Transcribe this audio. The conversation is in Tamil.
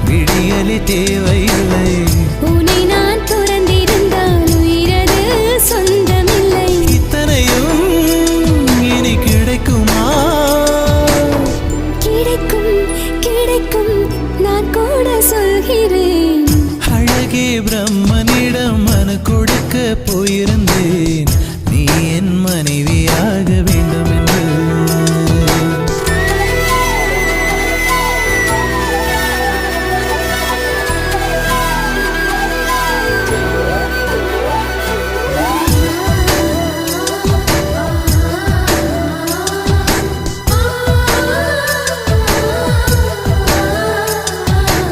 விடியலி தேவையில்லை. உன்னை நான் துறந்திருந்தால் உயிரது சொந்தமில்லை. இத்தனையும் இனி கிடைக்குமா? கிடைக்கும் கிடைக்கும் நான் கூட சொல்கிறேன். அழகே பிரம்மனிடம் மனு கொடுக்க போயிருந்தேன்.